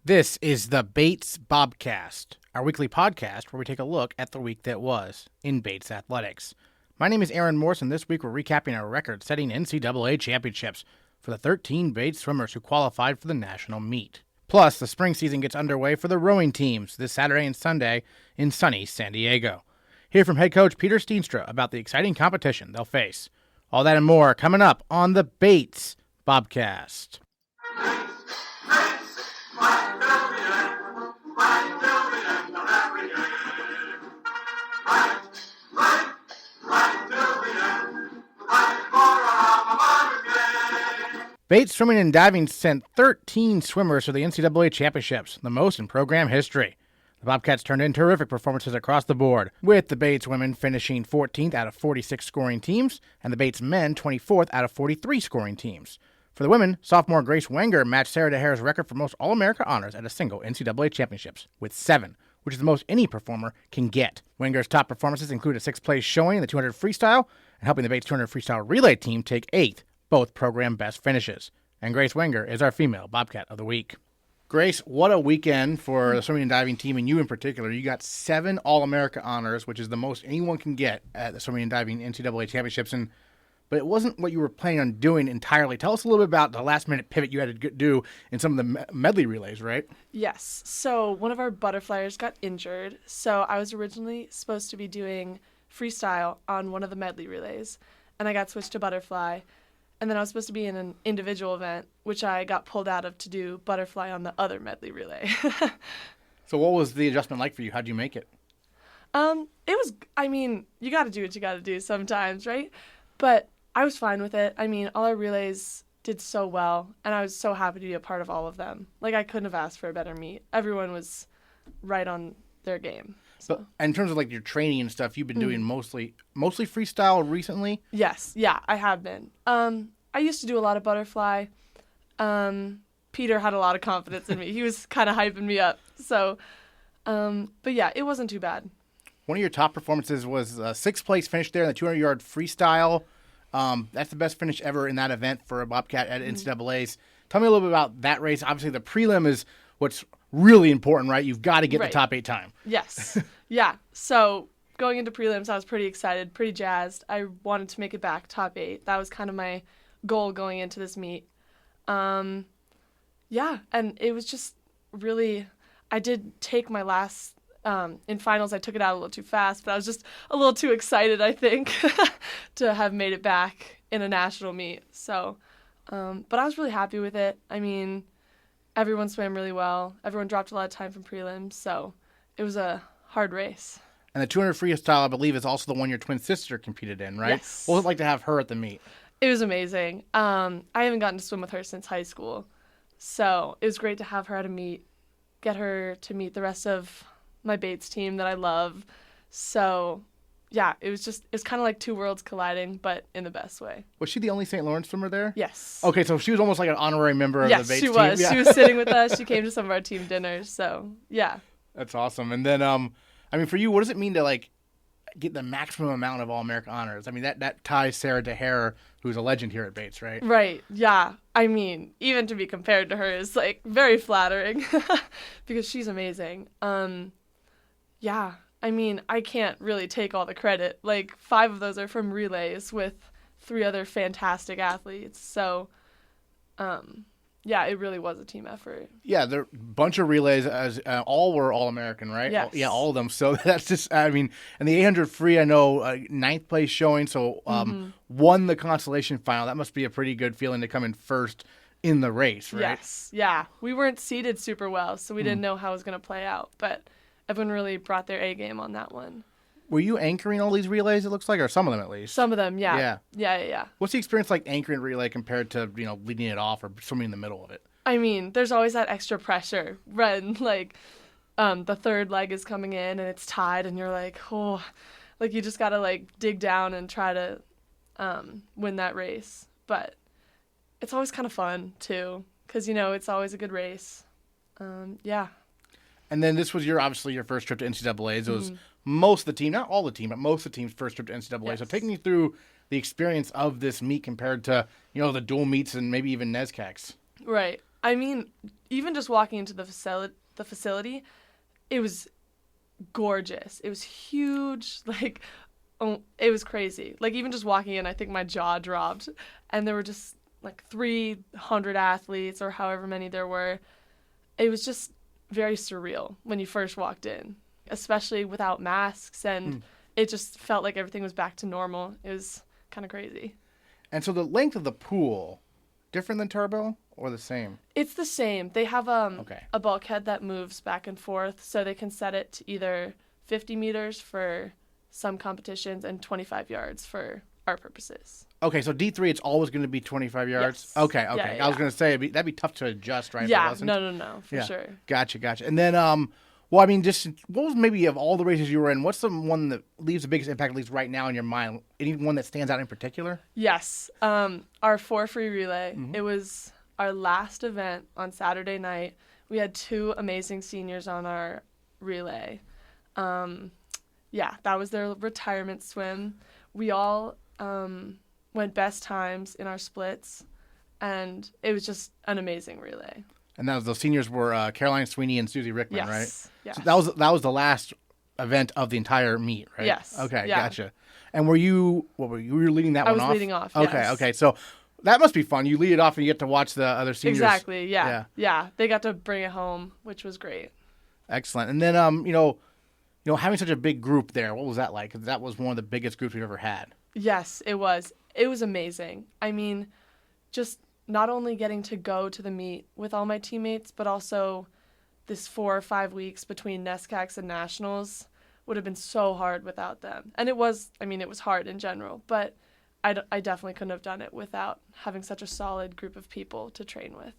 This is the Bates Bobcast, our weekly podcast where we take a look at the week that was in Bates athletics. My name is Aaron Morse, and this week we're recapping our record-setting NCAA Championships for the 13 Bates swimmers who qualified for the national meet. Plus, the spring season gets underway for the rowing teams this Saturday and Sunday in sunny San Diego. Hear from head coach Peter Steenstra about the exciting competition they'll face. All that and more coming up on the Bates Bobcast. Bates Swimming and Diving sent 13 swimmers to the NCAA Championships, the most in program history. The Bobcats turned in terrific performances across the board, with the Bates women finishing 14th out of 46 scoring teams, and the Bates men 24th out of 43 scoring teams. For the women, sophomore Grace Wenger matched Sarah DeHare's record for most All-America honors at a single NCAA Championships, with 7, which is the most any performer can get. Wenger's top performances include a 6th-place showing in the 200 freestyle, and helping the Bates 200 freestyle relay team take 8th, both program best finishes. And Grace Wenger is our female Bobcat of the week. Grace, what a weekend for the swimming and diving team, and you in particular. You got 7 All-America honors, which is the most anyone can get at the swimming and diving NCAA Championships, but it wasn't what you were planning on doing entirely. Tell us a little bit about the last-minute pivot you had to do in some of the medley relays, right? Yes. So one of our butterflyers got injured, so I was originally supposed to be doing freestyle on one of the medley relays, and I got switched to butterfly. And then I was supposed to be in an individual event, which I got pulled out of to do butterfly on the other medley relay. So what was the adjustment like for you? How'd you make it? It was, you got to do what you got to do sometimes, right? But I was fine with it. All our relays did so well, and I was so happy to be a part of all of them. I couldn't have asked for a better meet. Everyone was right on their game. So. But in terms of your training and stuff, you've been doing mostly freestyle recently? Yes, yeah, I have been. I used to do a lot of butterfly. Peter had a lot of confidence in me. He was kind of hyping me up. So, but yeah, it wasn't too bad. One of your top performances was a 6th place finish there in the 200-yard freestyle. That's the best finish ever in that event for a Bobcat at NCAAs. Tell me a little bit about that race. Obviously, the prelim is what's really important, right? You've got to get the top 8 time. Yes. Yeah. So going into prelims, I was pretty excited, pretty jazzed. I wanted to make it back top 8. That was kind of my goal going into this meet. Yeah, and it was just really, I did take my last, in finals, I took it out a little too fast, but I was just a little too excited, I think, to have made it back in a national meet. So, but I was really happy with it. Everyone swam really well. Everyone dropped a lot of time from prelims, so it was a hard race. And the 200 freestyle, I believe, is also the one your twin sister competed in, right? Yes. What was it like to have her at the meet? It was amazing. I haven't gotten to swim with her since high school, so it was great to have her at a meet, get her to meet the rest of my Bates team that I love. So, yeah, it's kind of like two worlds colliding, but in the best way. Was she the only St. Lawrence swimmer there? Yes. Okay, so she was almost like an honorary member of the Bates team. Yes, she was. Yeah. She was sitting with us. She came to some of our team dinners, so, yeah. That's awesome. And then, for you, what does it mean to, get the maximum amount of All-America honors? That ties Sarah DeHare, who's a legend here at Bates, right? Right, yeah. Even to be compared to her is, very flattering because she's amazing. Yeah, I can't really take all the credit. 5 of those are from relays with 3 other fantastic athletes. So, yeah, it really was a team effort. Yeah, there a bunch of relays, as all were All-American, right? Yes. Yeah, all of them. So that's just, and the 800 free, I know, 9th place showing, so won the consolation final. That must be a pretty good feeling to come in first in the race, right? Yes, yeah. We weren't seeded super well, so we didn't know how it was going to play out, but everyone really brought their A game on that one. Were you anchoring all these relays, it looks like, or some of them at least? Some of them, yeah. Yeah. What's the experience like anchoring relay compared to, leading it off or swimming in the middle of it? There's always that extra pressure when, the third leg is coming in and it's tied and you're you just got to, dig down and try to win that race. But it's always kind of fun, too, because, it's always a good race. Yeah. And then this was obviously your first trip to NCAAs. It was most of the team, not all the team, but most of the team's first trip to NCAA. Yes. So take me through the experience of this meet compared to, the dual meets and maybe even NESCACs. Right. I mean, even just walking into the facility, it was gorgeous. It was huge. Like, oh, it was crazy. Like, even just walking in, I think my jaw dropped. And there were just like 300 athletes or however many there were. It was just very surreal when you first walked in, especially without masks. And it just felt like everything was back to normal. It was kind of crazy. And so the length of the pool, different than turbo or the same? It's the same. They have a bulkhead that moves back and forth, so they can set it to either 50 meters for some competitions and 25 yards for our purposes. Okay, so D3, it's always going to be 25 yards? Yes. Okay. Yeah. I was going to say, that'd be tough to adjust, right? Yeah, no, for sure. Gotcha. And then, well, I mean, just what was maybe of all the races you were in, what's the one that leaves the biggest impact, at least right now in your mind? Any one that stands out in particular? Yes. Our 4 free relay. It was our last event on Saturday night. We had 2 amazing seniors on our relay. That was their retirement swim. We all went best times in our splits, and it was just an amazing relay. And those seniors were Caroline Sweeney and Susie Rickman, Yes. right? Yes. So that was the last event of the entire meet, right? Yes. Okay, Yeah. gotcha. And were you leading that I one was off? leading off, Okay, yes. okay. So that must be fun. You lead it off and you get to watch the other seniors. Exactly, yeah. They got to bring it home, which was great. Excellent. And then, having such a big group there, what was that like? 'Cause that was one of the biggest groups we've ever had. Yes, it was. It was amazing. I mean, just not only getting to go to the meet with all my teammates, but also this 4 or 5 weeks between NESCACs and Nationals would have been so hard without them. And it was hard in general, but I definitely couldn't have done it without having such a solid group of people to train with.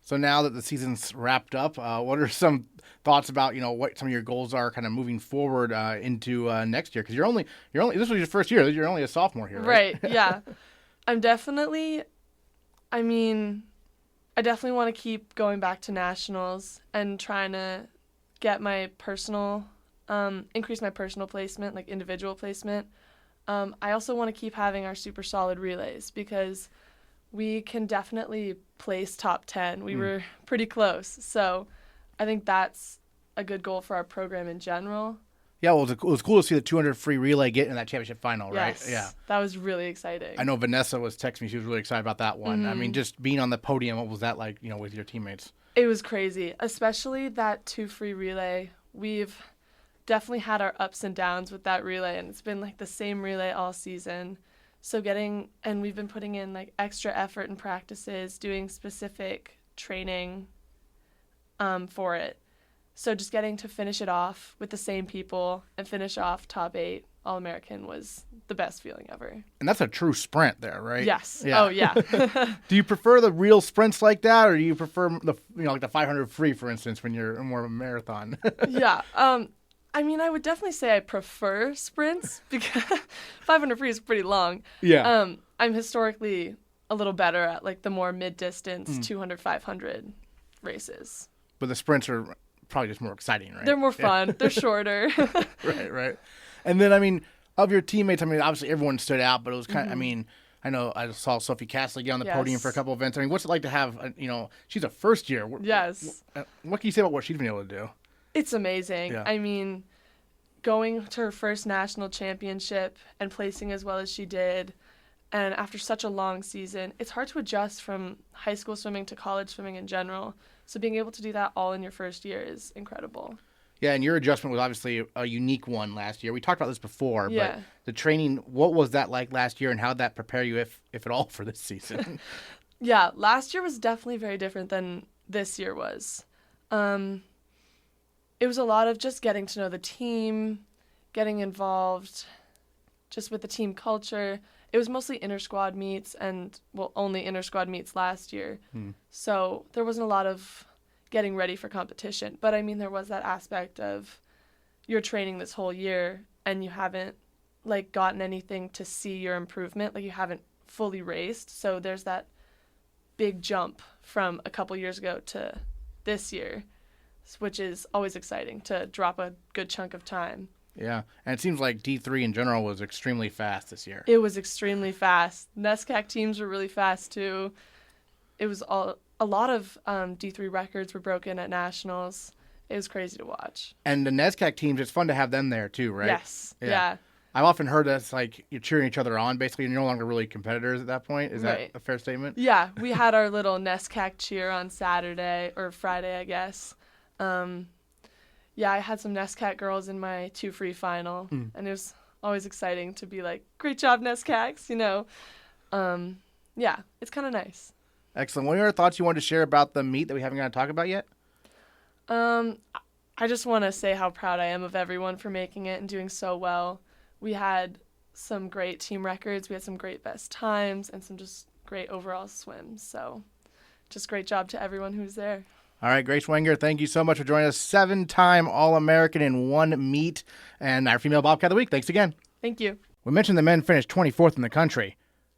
So now that the season's wrapped up, what are some thoughts about, what some of your goals are kind of moving forward into next year? Because you're only this was your first year. You're only a sophomore here, right? Right, yeah. I definitely want to keep going back to nationals and trying to get my personal, increase my personal placement, like individual placement. I also want to keep having our super solid relays because we can definitely place top 10. We were pretty close. So I think that's a good goal for our program in general. Yeah, well, it was cool to see the 200 free relay get in that championship final, right? Yes, Yeah. That was really exciting. I know Vanessa was texting me. She was really excited about that one. I mean, just being on the podium, what was that like, with your teammates? It was crazy, especially that 2 free relay. We've definitely had our ups and downs with that relay, and it's been like the same relay all season. So we've been putting in like extra effort and practices, doing specific training for it. So just getting to finish it off with the same people and finish off top 8 All-American was the best feeling ever. And that's a true sprint there, right? Yes. Yeah. Oh, yeah. Do you prefer the real sprints like that, or do you prefer like the 500 free, for instance, when you're more of a marathon? Yeah. I would definitely say I prefer sprints because 500 free is pretty long. Yeah. I'm historically a little better at like the more mid-distance 200, 500 races. But the sprints are probably just more exciting, right? They're more fun. They're shorter. Right. And then, of your teammates, obviously everyone stood out, but it was kind of, I know I saw Sophie Castley get on the podium for a couple events. What's it like to have, she's a first year. Yes. What can you say about what she's been able to do? It's amazing. Yeah. Going to her first national championship and placing as well as she did, and after such a long season, it's hard to adjust from high school swimming to college swimming in general. So being able to do that all in your first year is incredible. Yeah, and your adjustment was obviously a unique one last year. We talked about this before, Yeah. but the training, what was that like last year, and how did that prepare you, if at all, for this season? Yeah, last year was definitely very different than this year was. It was a lot of just getting to know the team, getting involved just with the team culture. It was mostly inter-squad meets only inter-squad meets last year. So there wasn't a lot of getting ready for competition. But, there was that aspect of you're training this whole year and you haven't, gotten anything to see your improvement. You haven't fully raced. So there's that big jump from a couple years ago to this year, which is always exciting to drop a good chunk of time. Yeah, and it seems like D3 in general was extremely fast this year. It was extremely fast. NESCAC teams were really fast too. It was a lot of D3 records were broken at nationals. It was crazy to watch. And the NESCAC teams, it's fun to have them there too, right? Yes. Yeah. I've often heard that it's like you're cheering each other on, basically. You're no longer really competitors at that point. Is that a fair statement? Yeah. We had our little NESCAC cheer on Saturday or Friday, I guess. Yeah, I had some NESCAC girls in my 2 free final, and it was always exciting to be like, great job, NESCACs, you know. Yeah, it's kind of nice. Excellent. What are your thoughts you wanted to share about the meet that we haven't got to talk about yet? I just want to say how proud I am of everyone for making it and doing so well. We had some great team records. We had some great best times and some just great overall swims. So just great job to everyone who's there. All right, Grace Wenger, thank you so much for joining us. 7-time All-American in one meet and our female Bobcat of the Week. Thanks again. Thank you. We mentioned the men finished 24th in the country.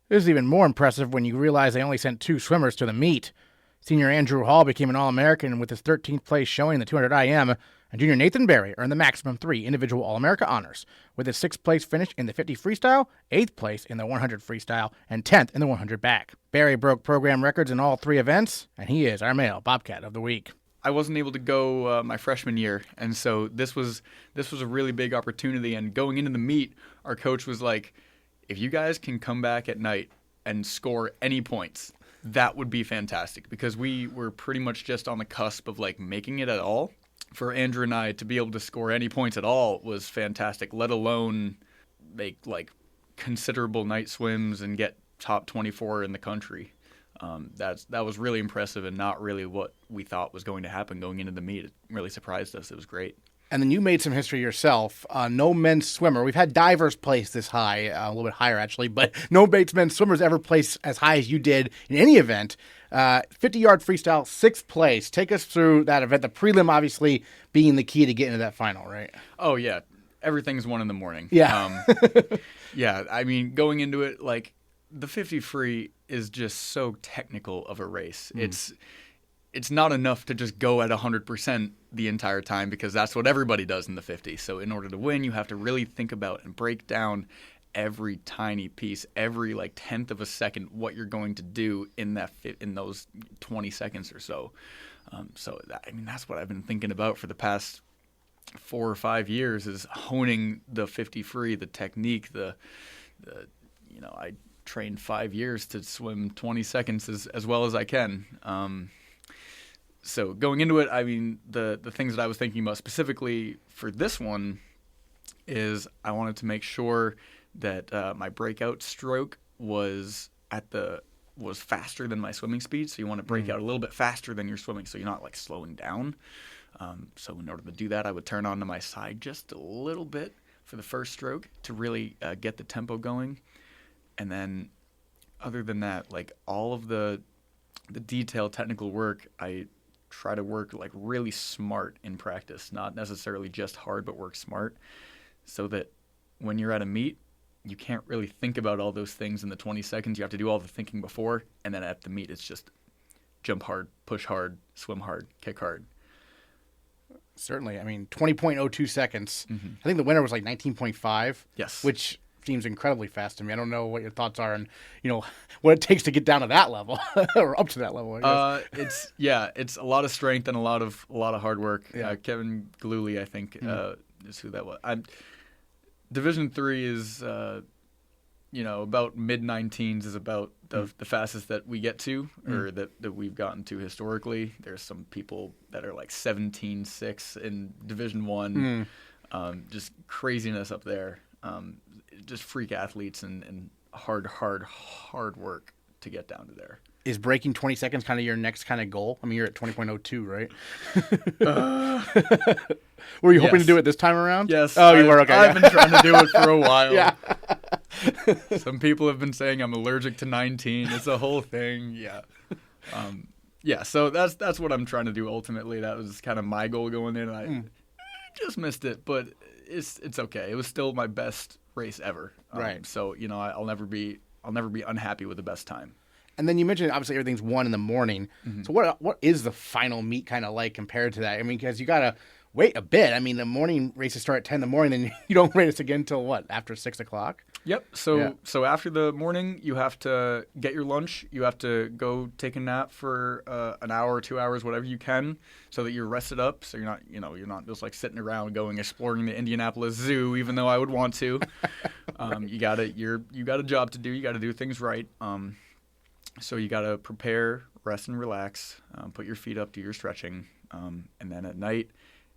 This is even more impressive when you realize they only sent 2 swimmers to the meet. Senior Andrew Hall became an All-American with his 13th place showing in the 200 IM, and junior Nathan Berry earned the maximum 3 individual All-America honors, with his 6th place finish in the 50 freestyle, 8th place in the 100 freestyle, and 10th in the 100 back. Berry broke program records in all 3 events, and he is our male Bobcat of the Week. I wasn't able to go my freshman year, and so this was a really big opportunity. And going into the meet, our coach was like, if you guys can come back at night and score any points, that would be fantastic, because we were pretty much just on the cusp of like making it at all. For Andrew and I to be able to score any points at all was fantastic, let alone make like considerable night swims and get top 24 in the country. That was really impressive and not really what we thought was going to happen going into the meet. It really surprised us. It was great. And then you made some history yourself. No men's swimmer. We've had divers place this high, a little bit higher actually, but no men's swimmers ever place as high as you did in any event. 50-yard freestyle, 6th place. Take us through that event. The prelim obviously being the key to get into that final, right? Oh, yeah. Everything's 1 in the morning. Yeah. Yeah, I mean, going into it, like, the 50 free is just so technical of a race. It's not enough to just go at 100% the entire time, because that's what everybody does in the 50. So in order to win, you have to really think about and break down every tiny piece, every like 10th of a second, what you're going to do in those 20 seconds or so. That's what I've been thinking about for the past 4 or 5 years, is honing the 50 free, the technique, I trained 5 years to swim 20 seconds as well as I can. So going into it, I mean, the things that I was thinking about specifically for this one is I wanted to make sure that my breakout stroke was faster than my swimming speed. So you want to break out a little bit faster than you're swimming, so you're not like slowing down. So in order to do that, I would turn onto my side just a little bit for the first stroke to really get the tempo going. And then other than that, like all of the detailed technical work, I try to work like really smart in practice, not necessarily just hard, but work smart, so that when you're at a meet, you can't really think about all those things in the 20 seconds. You have to do all the thinking before, and then at the meet, it's just jump hard, push hard, swim hard, kick hard. Certainly. I mean, 20.02 seconds. I think the winner was like 19.5. Yes. Which seems incredibly fast to me. I don't know what your thoughts are on, what it takes to get down to that level or up to that level, I guess. It's a lot of strength and a lot of hard work. Yeah. Kevin Galuli, I think, is who that was. Division III is, about mid-19s is about the fastest that we get to, or that we've gotten to historically. There's some people that are like 17.6 in Division I. Just craziness up there. Just freak athletes and hard work to get down to there. Is breaking 20 seconds kind of your next kind of goal? I mean, you're at 20.02, right? Were you hoping to do it this time around? Yes. Oh, you were? Okay. I've been trying to do it for a while. Yeah. Some people have been saying I'm allergic to 19. It's a whole thing. Yeah. So that's what I'm trying to do ultimately. That was kind of my goal going in. I just missed it, but it's okay. It was still my best race ever. Right. So, I'll never be unhappy with the best time. And then you mentioned obviously everything's 1 in the morning. So what is the final meet kind of like compared to that? I mean, because you got to wait a bit. I mean, the morning races start at 10 in the morning, then you don't race again until what, after 6 o'clock? Yep. So after the morning, you have to get your lunch. You have to go take a nap for an hour or 2 hours, whatever you can, so that you're rested up. So you're not just like sitting around going exploring the Indianapolis Zoo, even though I would want to. You got a job to do. You got to do things right. So you got to prepare, rest and relax. Put your feet up, do your stretching, and then at night,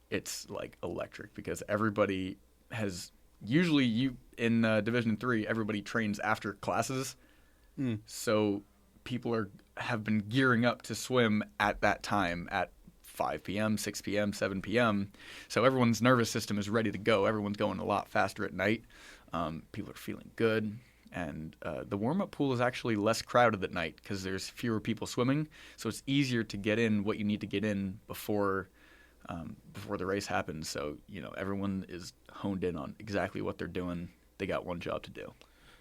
it's like electric because everybody has. Usually, in Division III, everybody trains after classes, so people have been gearing up to swim at that time at 5 p.m., 6 p.m., 7 p.m. So everyone's nervous system is ready to go. Everyone's going a lot faster at night. People are feeling good, and the warm-up pool is actually less crowded at night because there's fewer people swimming, so it's easier to get in what you need to get in before the race happens. So, everyone is honed in on exactly what they're doing. They got one job to do.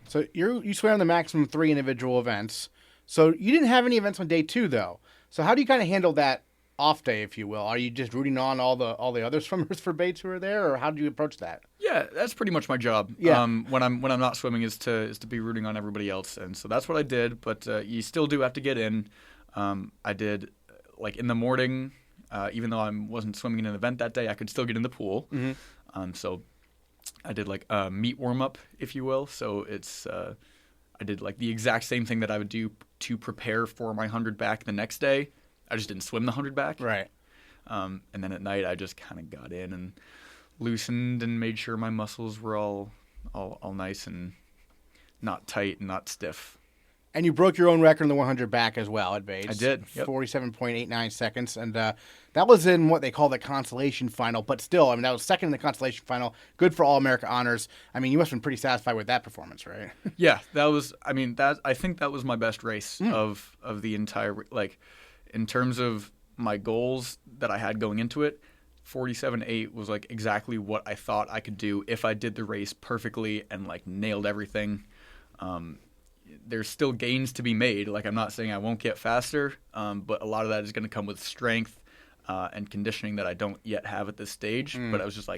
So you swam the maximum 3 individual events. So you didn't have any events on day 2, though. So how do you kind of handle that off day, if you will? Are you just rooting on all the other swimmers for baits who are there, or how do you approach that? Yeah, that's pretty much my job. Yeah. When I'm not swimming is to be rooting on everybody else, and so that's what I did. But you still do have to get in. I did like in the morning. Even though I wasn't swimming in an event that day, I could still get in the pool. Mm-hmm. So I did like a meet warm up, if you will. So it's I did like the exact same thing that I would do to prepare for my 100 back the next day. I just didn't swim the 100 back. Right. And then at night, I just kind of got in and loosened and made sure my muscles were all nice and not tight and not stiff. And you broke your own record in the 100 back as well at Bates. I did. Yep. 47.89 seconds. And that was in what they call the consolation final. But still, that was second in the consolation final. Good for All-America honors. You must have been pretty satisfied with that performance, right? Yeah, that was, I think that was my best race of the entire, in terms of my goals that I had going into it, 47.8 was like exactly what I thought I could do if I did the race perfectly and nailed everything. There's still gains to be made. I'm not saying I won't get faster, but a lot of that is going to come with strength and conditioning that I don't yet have at this stage. But I was just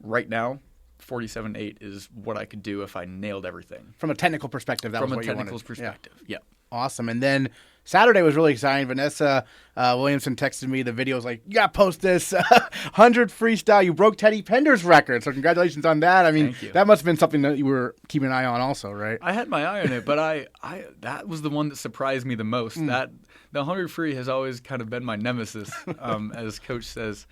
right now, 47.8 is what I could do if I nailed everything. From a technical perspective, that was what you wanted. From a technical perspective, yeah. Awesome. And then Saturday was really exciting. Vanessa Williamson texted me the video. Was like, you got to post this 100 freestyle. You broke Teddy Pender's record. So congratulations on that. Thank you. That must have been something that you were keeping an eye on also, right? I had my eye on it, but I that was the one that surprised me the most. That the 100 free has always kind of been my nemesis, as Coach says.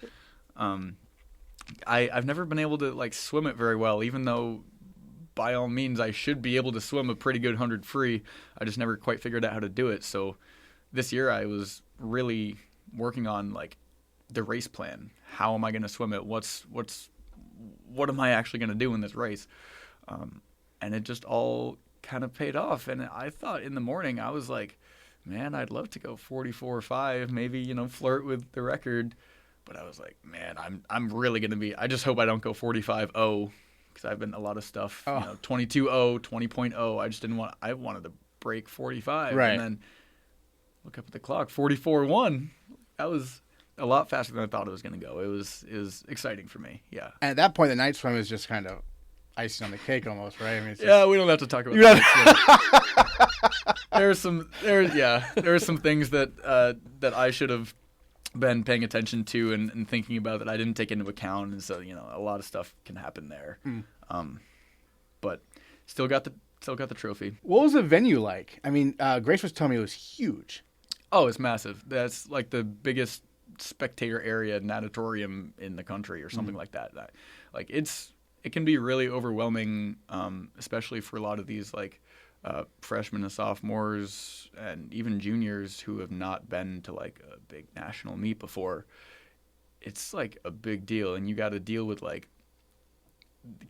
I've never been able to swim it very well, even though by all means I should be able to swim a pretty good 100 free. I just never quite figured out how to do it. So this year I was really working on the race plan. How am I going to swim it? What am I actually going to do in this race? And it just all kind of paid off. And I thought in the morning I was like, man, I'd love to go 44.5, maybe flirt with the record. But I was like, man, I'm really going to be. I just hope I don't go 45.0. Because I've been a lot of stuff, 22.0, 20.0. I just didn't want. I wanted to break 45, right. And then look up at the clock, 44.1. That was a lot faster than I thought it was going to go. It was exciting for me. Yeah. And at that point, the night swim is just kind of icing on the cake, almost, right? It's just, we don't have to talk about that. There are some things that I should have been paying attention to and thinking about that I didn't take into account, and so a lot of stuff can happen there. But still got the trophy. What was the venue like? Grace was telling me it was huge. Oh, it's massive. That's the biggest spectator area natatorium in the country or something like that. It can be really overwhelming, especially for a lot of these freshmen and sophomores and even juniors who have not been to a big national meet before. It's a big deal, and you got to deal with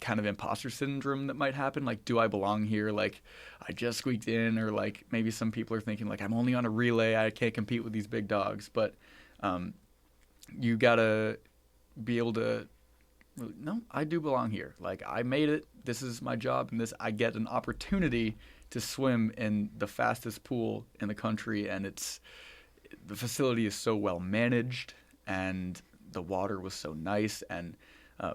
kind of imposter syndrome that might happen. Do I belong here? I just squeaked in, or maybe some people are thinking I'm only on a relay, I can't compete with these big dogs. But you got to be able to, no, I do belong here. I made it. This is my job, and I get an opportunity to swim in the fastest pool in the country, and the facility is so well managed, and the water was so nice. And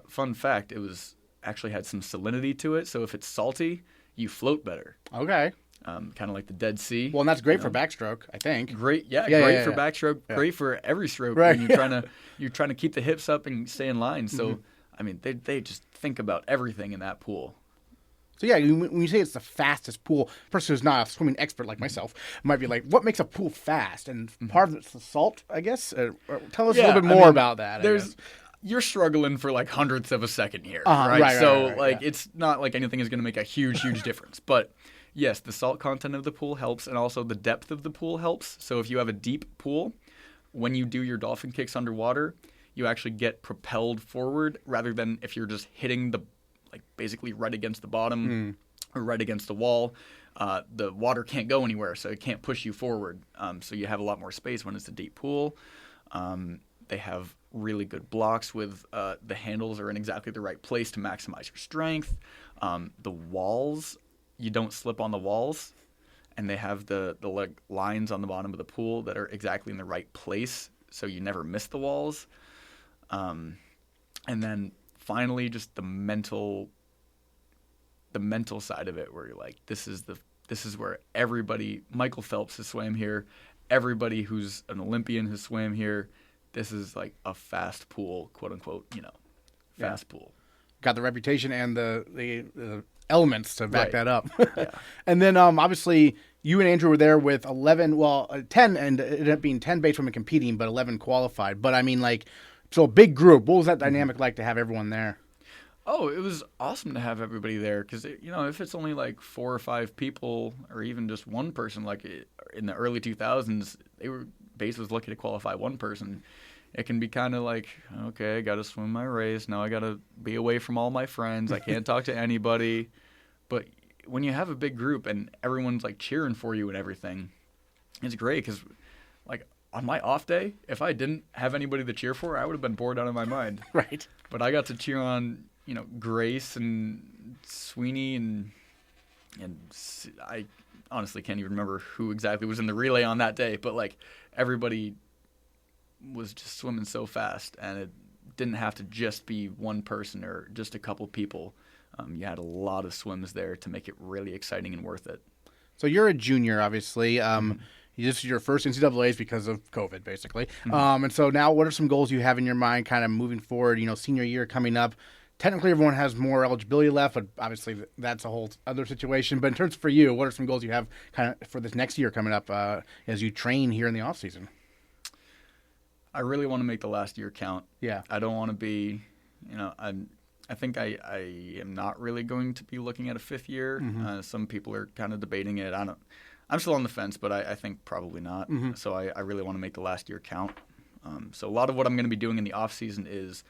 fun fact, it was actually had some salinity to it. So if it's salty, you float better. Okay. Kind of like the Dead Sea. Well, and that's great for backstroke, I think. Great, great for backstroke. Yeah. Great for every stroke. Right. When you're trying to keep the hips up and stay in line. So, I mean, they just think about everything in that pool. So, yeah, when you say it's the fastest pool, a person who's not a swimming expert like myself might be like, what makes a pool fast? And part of it's the salt, I guess? Tell us a little bit more about that. You're struggling for like hundredths of a second here, right? Right, it's not like anything is going to make a huge difference. But yes, the salt content of the pool helps, and also the depth of the pool helps. So if you have a deep pool, when you do your dolphin kicks underwater, you actually get propelled forward rather than if you're just hitting basically right against the bottom or right against the wall. The water can't go anywhere, so it can't push you forward. So you have a lot more space when it's a deep pool. They have really good blocks with the handles are in exactly the right place to maximize your strength. The walls, you don't slip on the walls, and they have the lines on the bottom of the pool that are exactly in the right place, so you never miss the walls. And then finally, just the mental side of it, where you're like, this is where everybody. Michael Phelps has swam here. Everybody who's an Olympian has swam here. This is like a fast pool, quote unquote, fast pool. Got the reputation and the elements to back that up. Yeah. And then obviously you and Andrew were there with 10, and it ended up being 10 base women competing, but 11 qualified. But I mean, so a big group. What was that dynamic like to have everyone there? Oh, it was awesome to have everybody there because, if it's only like 4 or 5 people or even just one person, like in the early 2000s, base was lucky to qualify one person. It can be kind of like, okay, I got to swim my race. Now I got to be away from all my friends. I can't talk to anybody. But when you have a big group and everyone's like cheering for you and everything, it's great because like on my off day, if I didn't have anybody to cheer for, I would have been bored out of my mind. Right. But I got to cheer on, Grace and Sweeney and I honestly can't even remember who exactly was in the relay on that day. But like everybody was just swimming so fast, and it didn't have to just be one person or just a couple people. You had a lot of swims there to make it really exciting and worth it. So you're a junior, obviously. This is your first NCAAs because of COVID, basically. And so now what are some goals you have in your mind kind of moving forward, senior year coming up? Technically, everyone has more eligibility left, but obviously that's a whole other situation. But in terms for you, what are some goals you have kind of for this next year coming up as you train here in the off season? I really want to make the last year count. Yeah. I don't want to be, I think I am not really going to be looking at a 5th year. Some people are kind of debating it. I'm still on the fence, but I think probably not. So I really want to make the last year count. So a lot of what I'm going to be doing in the off season is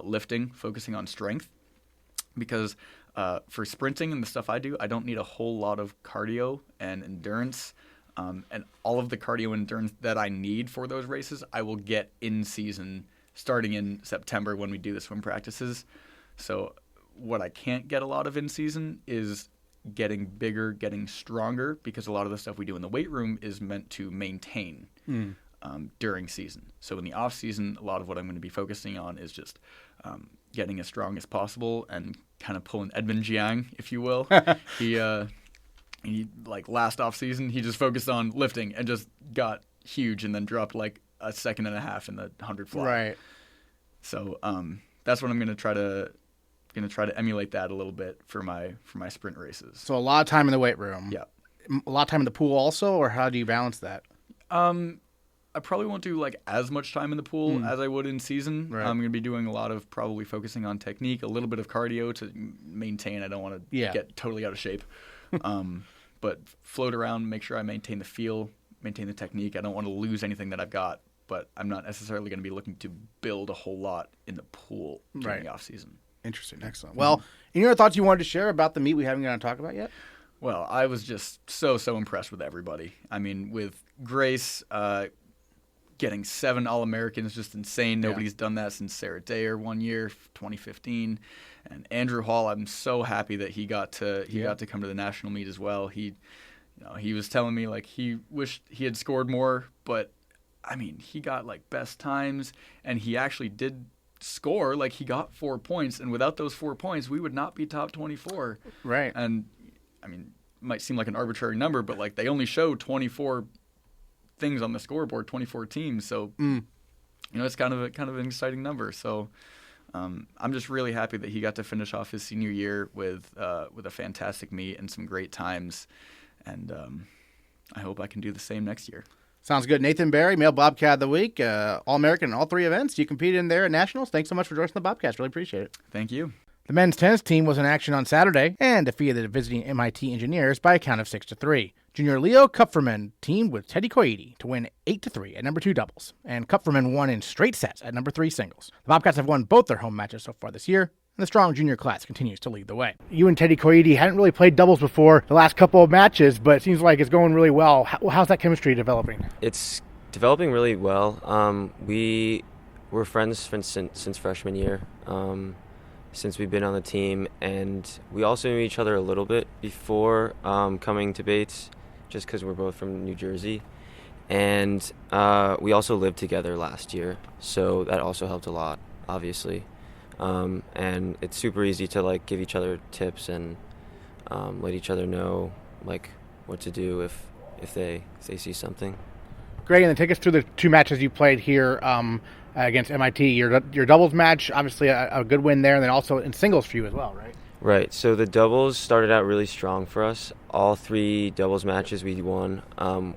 lifting, focusing on strength, because for sprinting and the stuff I do, I don't need a whole lot of cardio and endurance. And all of the cardio and endurance that I need for those races, I will get in season starting in September when we do the swim practices. So what I can't get a lot of in season is getting bigger, getting stronger, because a lot of the stuff we do in the weight room is meant to maintain during season. So in the off season, a lot of what I'm going to be focusing on is just getting as strong as possible and kind of pulling Edmund Jiang, if you will. He like last off season, he just focused on lifting and just got huge and then dropped like a second and a half in the 100 fly. Right. So that's what I'm going to try to emulate that a little bit for my sprint races. So a lot of time in the weight room. Yeah. A lot of time in the pool also, or how do you balance that? I probably won't do like as much time in the pool as I would in season. Right. I'm going to be doing a lot of probably focusing on technique, a little bit of cardio to maintain. I don't want to get totally out of shape. But float around, make sure I maintain the feel, maintain the technique. I don't want to lose anything that I've got, but I'm not necessarily going to be looking to build a whole lot in the pool during the off season. Interesting. Excellent. Well, any other thoughts you wanted to share about the meet we haven't gotten to talk about yet? Well, I was just so impressed with everybody. I mean, with Grace getting 7 All-Americans, just insane. Nobody's done that since Sarah Dayer one year, 2015. And Andrew Hall, I'm so happy that he got to come to the national meet as well. He was telling me like he wished he had scored more, but I mean, he got like best times, and he actually did score. Like, he got 4 points, and without those 4 points, we would not be top 24. Right. And, I mean, it might seem like an arbitrary number, but, like, they only show 24 things on the scoreboard, 24 teams. So, it's kind of an exciting number. So, I'm just really happy that he got to finish off his senior year with a fantastic meet and some great times. And I hope I can do the same next year. Sounds good. Nathan Barry, Male Bobcat of the Week, All-American in all 3 events. You competed in there at Nationals. Thanks so much for joining the Bobcast. Really appreciate it. Thank you. The men's tennis team was in action on Saturday and defeated the visiting MIT Engineers by a count of 6-3. Junior Leo Kupferman teamed with Teddy Koidi to win 8-3 at number 2 doubles, and Kupferman won in straight sets at number 3 singles. The Bobcats have won both their home matches so far this year, and the strong junior class continues to lead the way. You and Teddy Koidi hadn't really played doubles before the last couple of matches, but it seems like it's going really well. How's that chemistry developing? It's developing really well. We were friends since freshman year, since we've been on the team, and we also knew each other a little bit before coming to Bates, just because we're both from New Jersey. And we also lived together last year, so that also helped a lot, obviously. And it's super easy to like give each other tips and let each other know like what to do if they see something. Great, and then take us through the 2 matches you played here against MIT. Your doubles match, obviously a good win there, and then also in singles for you as well, right? Right. So the doubles started out really strong for us. All 3 doubles matches we won,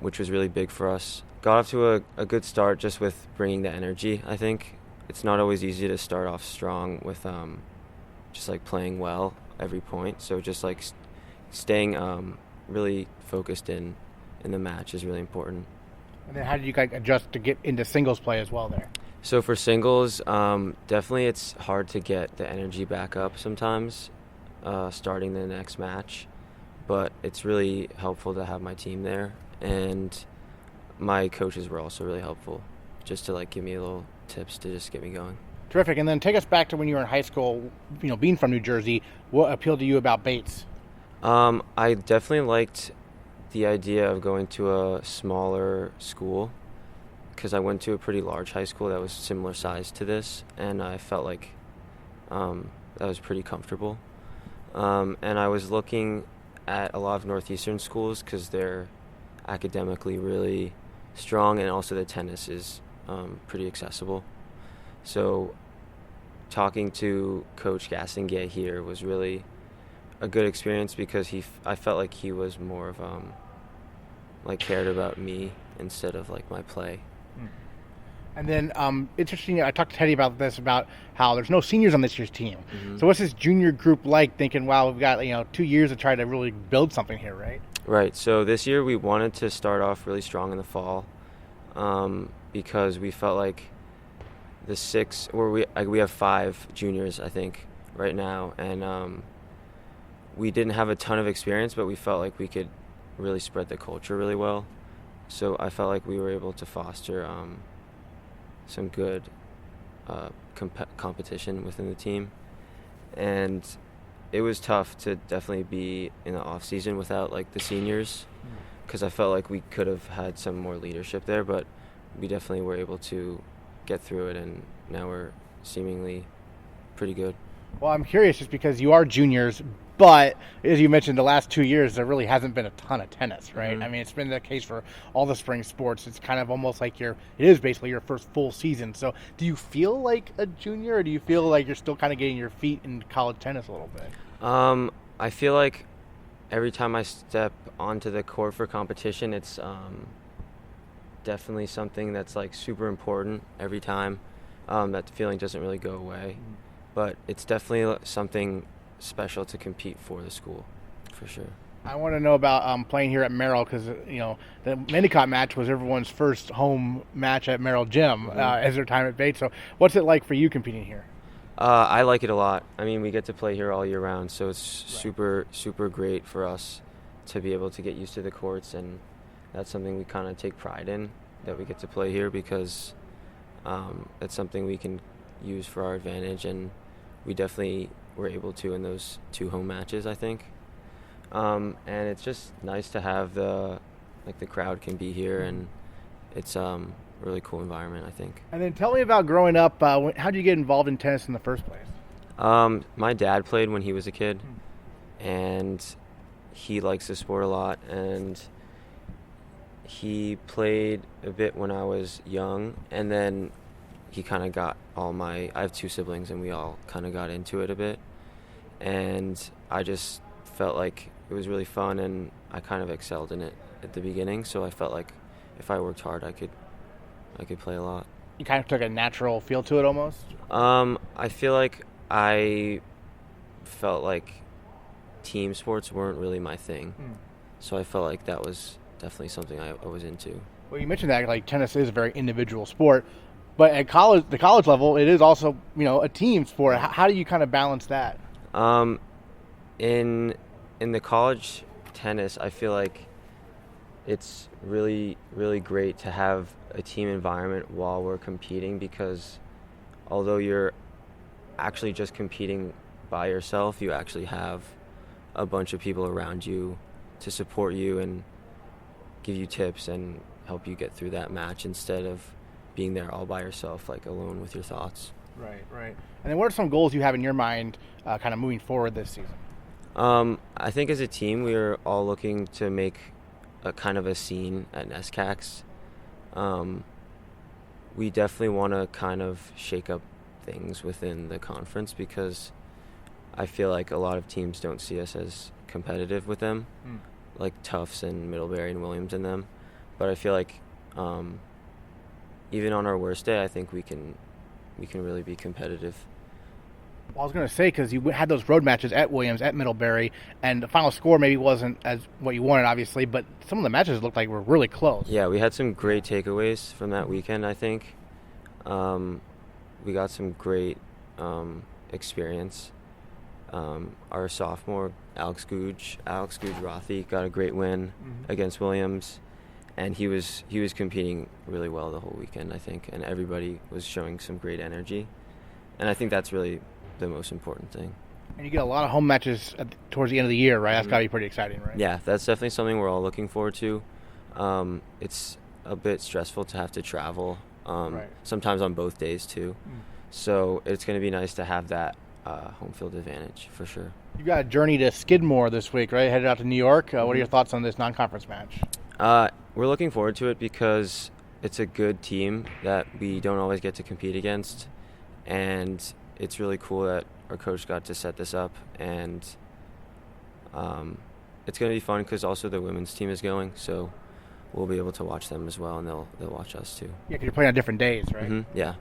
which was really big for us. Got off to a good start just with bringing the energy, I think. It's not always easy to start off strong with just like playing well every point. So just like staying really focused in the match is really important. And then how did you guys adjust to get into singles play as well there? So for singles, definitely it's hard to get the energy back up sometimes starting the next match. But it's really helpful to have my team there. And my coaches were also really helpful just to like give me a little tips to just get me going. Terrific. And then take us back to when you were in high school, being from New Jersey. What appealed to you about Bates? I definitely liked the idea of going to a smaller school because I went to a pretty large high school that was similar size to this, and I felt like that was pretty comfortable. And I was looking at a lot of Northeastern schools because they're academically really strong, and also the tennis is pretty accessible. So talking to Coach Gassingay here was really a good experience because I felt like he was more of like cared about me instead of like my play. And then interesting, I talked to Teddy about this, about how there's no seniors on this year's team. Mm-hmm. So what's this junior group like, thinking, wow, we've got 2 years to try to really build something here, right? Right. So this year we wanted to start off really strong in the fall because we felt like we have 5 juniors, I think, right now, and we didn't have a ton of experience, but we felt like we could really spread the culture really well. So I felt like we were able to foster some good competition within the team. And it was tough to definitely be in the off season without like the seniors, because I felt like we could have had some more leadership there, but we definitely were able to get through it, and now we're seemingly pretty good. Well, I'm curious just because you are juniors, but as you mentioned, the last 2 years there really hasn't been a ton of tennis, right? Mm-hmm. I mean, it's been the case for all the spring sports. It's kind of almost like it is basically your first full season. So do you feel like a junior, or do you feel like you're still kind of getting your feet in college tennis a little bit? I feel like every time I step onto the court for competition, it's definitely something that's like super important every time. That feeling doesn't really go away, but it's definitely something special to compete for the school, for sure. I want to know about playing here at Merrill, because the Mendicott match was everyone's first home match at Merrill Gym as their time at Bates. So what's it like for you competing here? I like it a lot. I mean, we get to play here all year round, so it's super great for us to be able to get used to the courts, and that's something we kind of take pride in, that we get to play here, because it's something we can use for our advantage, and we definitely were able to in those 2 home matches, I think. And it's just nice to have the crowd can be here, and it's really cool environment, I think. And then tell me about growing up. How did you get involved in tennis in the first place? My dad played when he was a kid, and he likes the sport a lot, and he played a bit when I was young, and then he kind of got I have two siblings, and we all kind of got into it a bit, and I just felt like it was really fun, and I kind of excelled in it at the beginning, so I felt like if I worked hard, I could play a lot. You kind of took a natural feel to it almost? I feel like I felt like team sports weren't really my thing, so I felt like that was definitely something I was into. Well, you mentioned that like tennis is a very individual sport, but at the college level, it is also a team sport. How do you kind of balance that? In the college tennis, I feel like it's really, really great to have a team environment while we're competing, because although you're actually just competing by yourself, you actually have a bunch of people around you to support you and give you tips and help you get through that match, instead of being there all by yourself, like alone with your thoughts. Right. And then what are some goals you have in your mind kind of moving forward this season? I think as a team, we are all looking to make a kind of a scene at NESCACs. We definitely want to kind of shake up things within the conference, because I feel like a lot of teams don't see us as competitive with them, like Tufts and Middlebury and Williams and them. But I feel like even on our worst day, I think we can really be competitive. Well, I was going to say, because you had those road matches at Williams, at Middlebury, and the final score maybe wasn't as what you wanted, obviously, but some of the matches looked like were really close. Yeah, we had some great takeaways from that weekend, I think. We got some great experience. Our sophomore, Alex Gouge-Rothi, got a great win against Williams, and he was competing really well the whole weekend, I think, and everybody was showing some great energy, and I think that's really the most important thing. And you get a lot of home matches towards the end of the year, right? That's got to be pretty exciting, right? Yeah, that's definitely something we're all looking forward to. It's a bit stressful to have to travel, sometimes on both days too. So it's going to be nice to have that home field advantage for sure. You got a journey to Skidmore this week, right? Headed out to New York. What are your thoughts on this non-conference match? We're looking forward to it because it's a good team that we don't always get to compete against, and it's really cool that our coach got to set this up, and it's going to be fun because also the women's team is going, so we'll be able to watch them as well, and they'll watch us too. Yeah, because you're playing on different days, right? Yeah.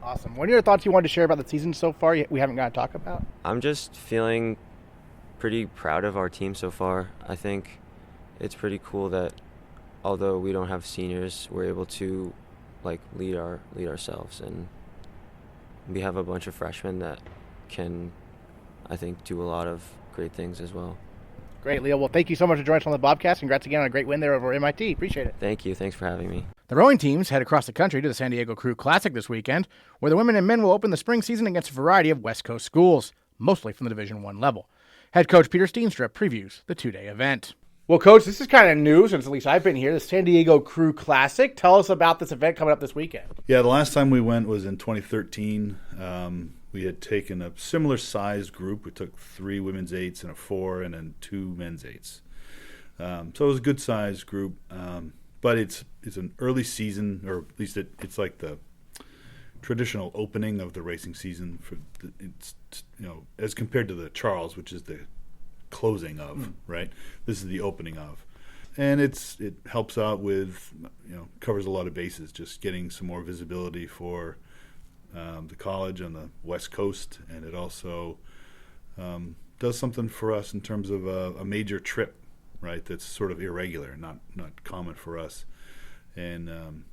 Awesome. What are your thoughts you wanted to share about the season so far we haven't got to talk about? I'm just feeling pretty proud of our team so far. I think it's pretty cool that although we don't have seniors, we're able to lead ourselves, and we have a bunch of freshmen that can, I think, do a lot of great things as well. Great, Leo. Well, thank you so much for joining us on the Bobcast. Congrats again on a great win there over MIT. Appreciate it. Thank you. Thanks for having me. The rowing teams head across the country to the San Diego Crew Classic this weekend, where the women and men will open the spring season against a variety of West Coast schools, mostly from the Division I level. Head coach Peter Steenstra previews the two-day event. Well, Coach, this is kind of new since at least I've been here, the San Diego Crew Classic. Tell us about this event coming up this weekend. Yeah, the last time we went was in 2013. We had taken a similar sized group. We took 3 women's 8s and a 4 and then 2 men's 8s. So it was a good sized group. But it's an early season, or at least it's like the traditional opening of the racing season. As compared to the Charles, which is the closing of, right? This is the opening of. And it helps out with, covers a lot of bases, just getting some more visibility for the college on the West Coast, and it also does something for us in terms of a major trip, right? That's sort of irregular, not common for us, and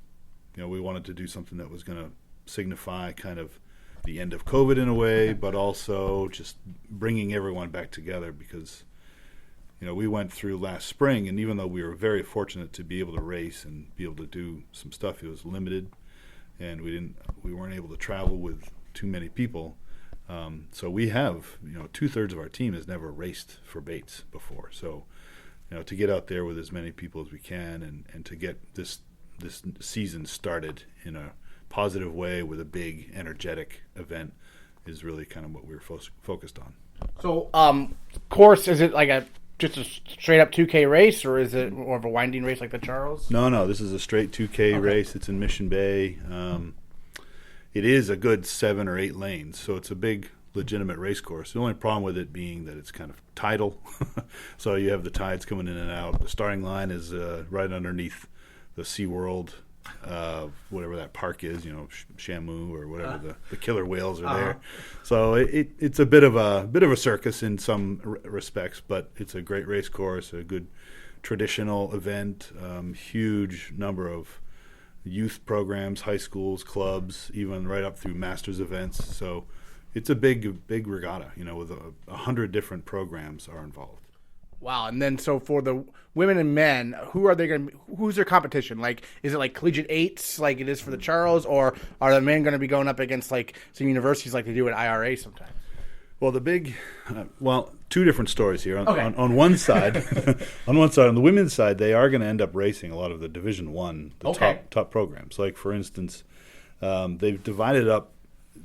we wanted to do something that was going to signify kind of the end of COVID in a way, but also just bringing everyone back together because we went through last spring, and even though we were very fortunate to be able to race and be able to do some stuff, it was limited. And we weren't able to travel with too many people. So we have, 2/3 of our team has never raced for Bates before. So, to get out there with as many people as we can and to get this this season started in a positive way with a big, energetic event is really kind of what we were focused on. So, course, is it like just a straight up 2K race, or is it more of a winding race like the Charles? No, this is a straight 2K race. It's in Mission Bay. It is a good 7 or 8 lanes, so it's a big, legitimate race course. The only problem with it being that it's kind of tidal, so you have the tides coming in and out. The starting line is right underneath the SeaWorld, whatever that park is, Shamu or whatever the killer whales are there. So it's a bit of a circus in some respects, but it's a great race course, a good traditional event, huge number of youth programs, high schools, clubs, even right up through masters events. So it's a big regatta, with 100 different programs are involved. Wow. And then so for the women and men, who's their competition? Like, is it like collegiate eights like it is for the Charles, or are the men going to be going up against like some universities like they do at IRA sometimes? Well, two different stories here. On one side, on the women's side, they are going to end up racing a lot of the Division I, top programs. Like, for instance, they've divided up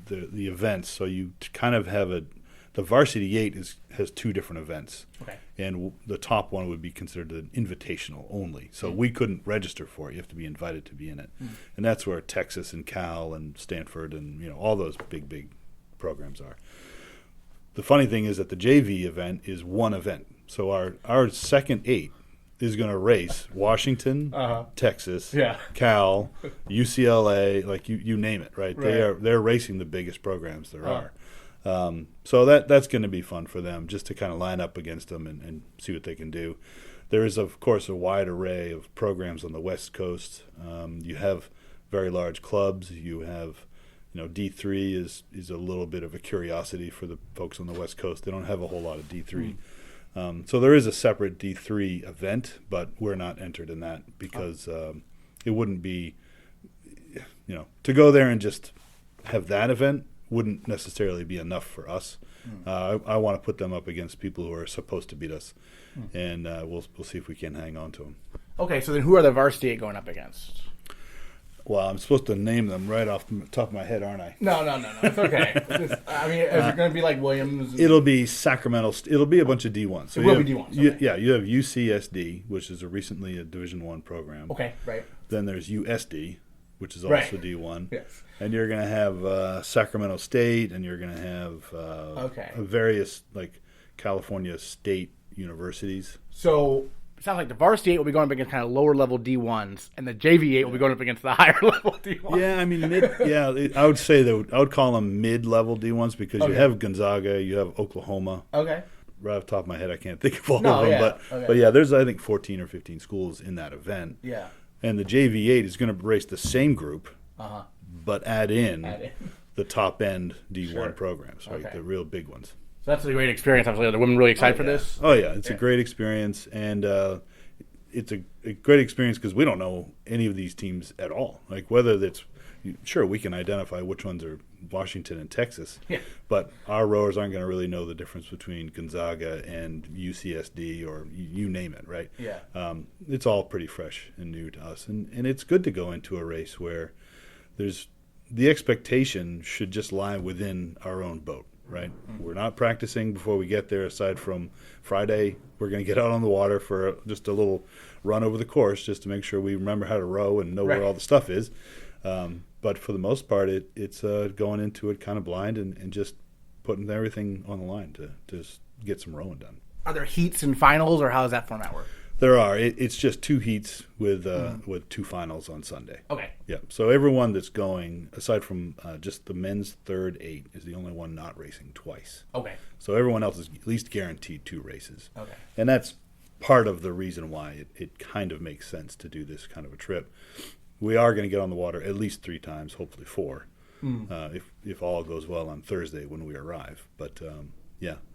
the events, so you kind of have the varsity 8 has 2 different events. Okay. And the top one would be considered an invitational only. So we couldn't register for it. You have to be invited to be in it. And that's where Texas and Cal and Stanford and all those big programs are. The funny thing is that the JV event is one event. So our second 8 is going to race Washington, Texas, Cal, UCLA, like you name it, right? They're racing the biggest programs there are. So that's going to be fun for them, just to kind of line up against them and see what they can do. There is, of course, a wide array of programs on the West Coast. You have very large clubs. You have, D3 is a little bit of a curiosity for the folks on the West Coast. They don't have a whole lot of D3. So there is a separate D3 event, but we're not entered in that because it wouldn't be, to go there and just have that event wouldn't necessarily be enough for us. I want to put them up against people who are supposed to beat us, and we'll see if we can hang on to them. Okay, so then who are the varsity 8 going up against? Well, I'm supposed to name them right off the top of my head, aren't I? No, it's okay. Is it going to be like Williams? It'll be Sacramento. It'll be a bunch of D1s. So it will be D1s. Okay. You have UCSD, which is recently a Division I program. Okay, right. Then there's USD, which is also D1. Yes. And you're going to have Sacramento State, and you're going to have various like California state universities. So it sounds like the varsity 8 will be going up against kind of lower level D1s, and the JV 8 will be going up against the higher level D1s. Yeah, I would say I would call them mid-level D1s because you have Gonzaga, you have Oklahoma. Okay. Right off the top of my head, I can't think of all of them, but yeah, there's I think 14 or 15 schools in that event. Yeah. And the JV 8 is going to race the same group, but add in the top end D1 programs, right? The real big ones. So that's a great experience. Obviously, are the women really excited for this? Oh yeah, it's a great experience, and it's a great experience because we don't know any of these teams at all. Like whether that's we can identify which ones are Washington and Texas, but our rowers aren't going to really know the difference between Gonzaga and UCSD or you name it, right? Yeah. It's all pretty fresh and new to us, and it's good to go into a race where there's the expectation should just lie within our own boat. Right, we're not practicing before we get there. Aside from Friday, we're going to get out on the water for just a little run over the course, just to make sure we remember how to row and know where all the stuff is. But for the most part, it's going into it kind of blind and just putting everything on the line to just get some rowing done. Are there heats and finals, or how does that format work? There are. It's just 2 heats with 2 finals on Sunday. Okay. Yeah. So everyone that's going, aside from just the men's third 8, is the only one not racing twice. Okay. So everyone else is at least guaranteed 2 races. Okay. And that's part of the reason why it kind of makes sense to do this kind of a trip. We are going to get on the water at least 3 times, hopefully 4, if all goes well on Thursday when we arrive. But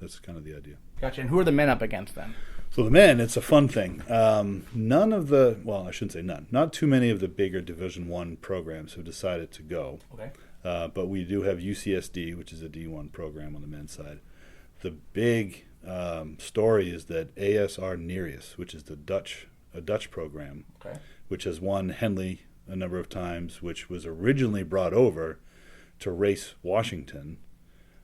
that's kind of the idea. Gotcha. And who are the men up against then? So the men, it's a fun thing. None of the, well, I shouldn't say none. Not too many of the bigger Division I programs have decided to go. Okay. But we do have UCSD, which is a D1 program on the men's side. The big story is that ASR Nereus, which is a Dutch program, which has won Henley a number of times, which was originally brought over to race Washington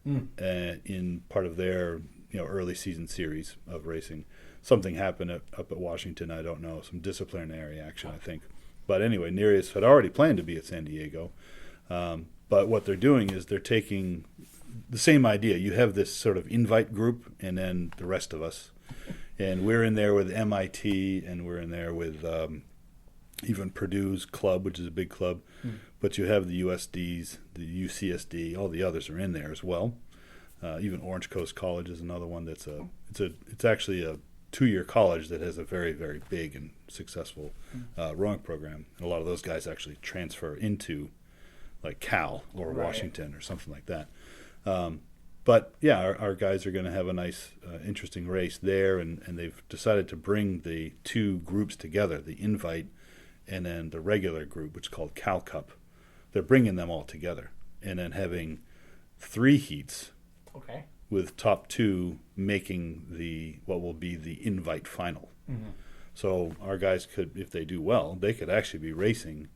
in part of their early season series of racing. Something happened up at Washington, I don't know, some disciplinary action, I think. But anyway, Nereus had already planned to be at San Diego. But what they're doing is they're taking the same idea. You have this sort of invite group and then the rest of us. And we're in there with MIT, and we're in there with even Purdue's club, which is a big club. But you have the USDs, the UCSD, all the others are in there as well. Even Orange Coast College is another one it's actually a 2-year college that has a very, very big and successful rowing program. And a lot of those guys actually transfer into like Cal or Washington or something like that. But yeah, our guys are going to have a nice, interesting race there, and they've decided to bring the two groups together, the invite and then the regular group, which is called Cal Cup. They're bringing them all together and then having 3 heats with top 2 making what will be the invite final. So our guys could, if they do well, they could actually be racing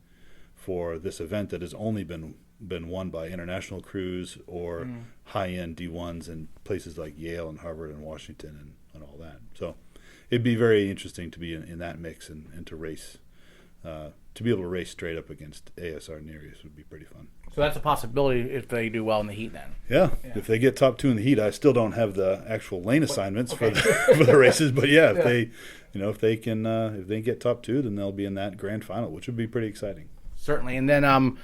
for this event that has only been won by international crews or high-end D1s in places like Yale and Harvard and Washington and all that. So it'd be very interesting to be in that mix and to race, to be able to race straight up against ASR Nereus would be pretty fun. So that's a possibility if they do well in the heat then. Yeah. If they get top 2 in the heat, I still don't have the actual lane assignments for the races, but if they, if they can get top 2, then they'll be in that grand final, which would be pretty exciting. Certainly. And then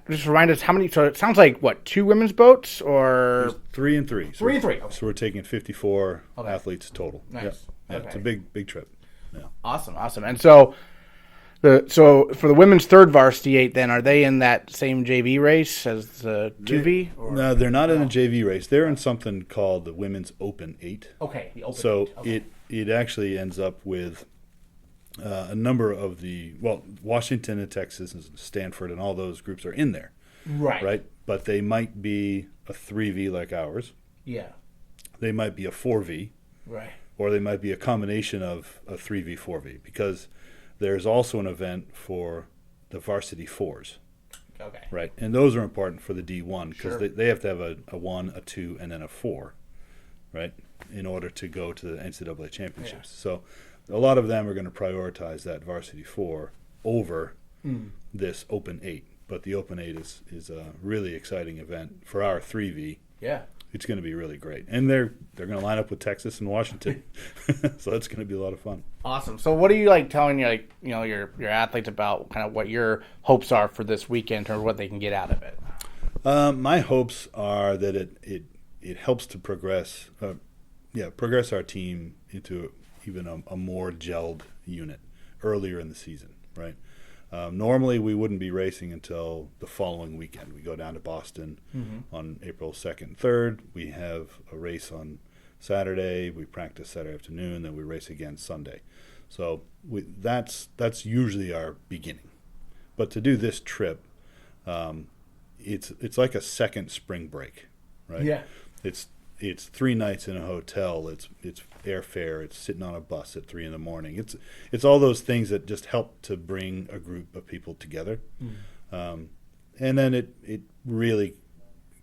just remind us how many, so it sounds like, 2 women's boats or? There's 3 and 3. 3 and 3. Okay. So we're taking 54 athletes total. Nice. Yeah, it's a big trip. Yeah. Awesome. And so for the women's third varsity 8, then, are they in that same JV race as the 2V? No, they're not in a JV race. They're in something called the Women's Open 8. Okay, the Open 8. So Okay. it actually ends up with a number of Washington and Texas and Stanford and all those groups are in there. Right? But they might be a 3V like ours. Yeah. They might be a 4V. Right. Or they might be a combination of a 3V, 4V, because there's also an event for the varsity 4s. Okay. Right? And those are important for the D1 because Sure. they have to have a 1, a 2, and then a 4, right, in order to go to the NCAA Championships. So a lot of them are going to prioritize that varsity 4 over this Open 8. But the Open 8 is a really exciting event for our 3V. Yeah. It's going to be really great. And they're going to line up with Texas and Washington. So that's going to be a lot of fun. Awesome. So what are you telling your athletes about kind of what your hopes are for this weekend or what they can get out of it? My hopes are that it helps to progress our team into even a more gelled unit earlier in the season, right? Normally, we wouldn't be racing until the following weekend. We go down to Boston on April 2nd and 3rd. We have a race on Saturday. We practice Saturday afternoon. Then we race again Sunday. So that's usually our beginning. But to do this trip, it's like a second spring break, right? Yeah. It's 3 nights in a hotel. It's airfare. It's sitting on a bus at 3 a.m. It's all those things that just help to bring a group of people together, and then it really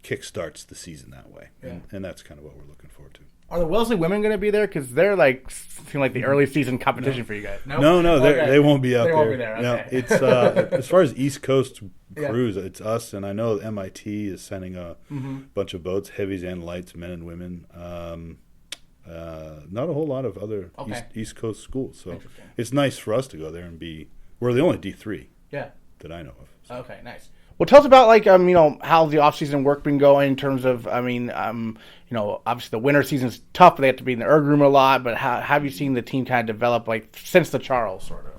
kickstarts the season that way, and that's kind of what we're looking forward to. Are the Wellesley women going to be there? Because they're seem like the early season competition for you guys. No, Okay. they won't be out there. They won't be there. No, Okay. it's as far as East Coast crews, it's us, and I know MIT is sending a bunch of boats, heavies and lights, men and women. Not a whole lot of other East Coast schools, so it's nice for us to go there and we're the only D3 that I know of. So. Okay, nice. Well, tell us about how the off-season work been going in terms of obviously the winter season's tough. They have to be in the erg room a lot, but how have you seen the team kind of develop since the Charles sort of?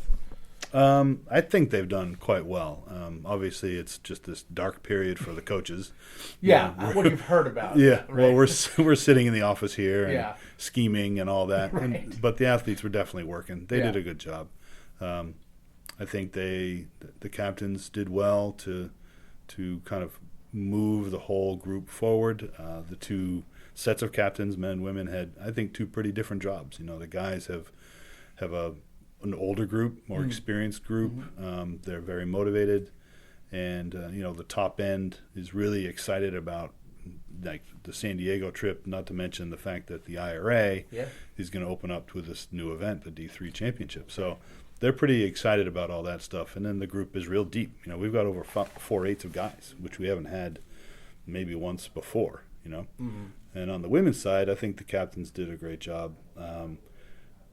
I think they've done quite well. Obviously, it's just this dark period for the coaches. Yeah, what you've heard about. Yeah, right? well, we're sitting in the office here and scheming and all that, Right. But the athletes were definitely working. They did a good job. I think the captains did well to kind of move the whole group forward. The 2 sets of captains, men and women, had, I think, 2 pretty different jobs. The guys have a an older group, more experienced group. They're very motivated, and the top end is really excited about like the San Diego trip. Not to mention the fact that the IRA is going to open up with this new event, the D3 Championship. So they're pretty excited about all that stuff. And then the group is real deep. We've got over 4/8 of guys, which we haven't had maybe once before. And on the women's side, I think the captains did a great job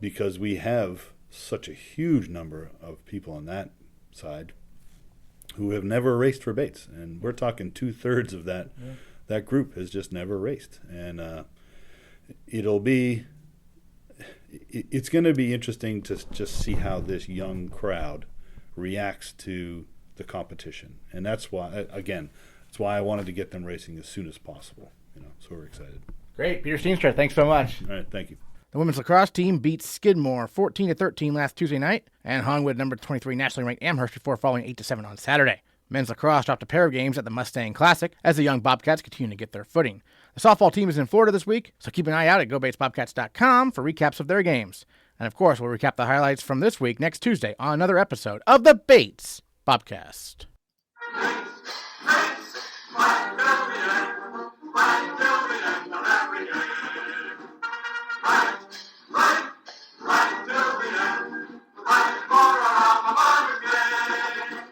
because we have such a huge number of people on that side who have never raced for Bates, and we're talking 2/3 of that group has just never raced. And it's going to be interesting to just see how this young crowd reacts to the competition, and that's why I wanted to get them racing as soon as possible. So we're excited. Great. Peter Steenstra, thanks so much. All right, thank you. The women's lacrosse team beat Skidmore 14-13 last Tuesday night and hung with number 23 nationally ranked Amherst before falling 8-7 on Saturday. Men's lacrosse dropped a pair of games at the Mustang Classic as the young Bobcats continue to get their footing. The softball team is in Florida this week, so keep an eye out at GoBatesBobcats.com for recaps of their games. And of course, we'll recap the highlights from this week next Tuesday on another episode of the Bates Bobcast.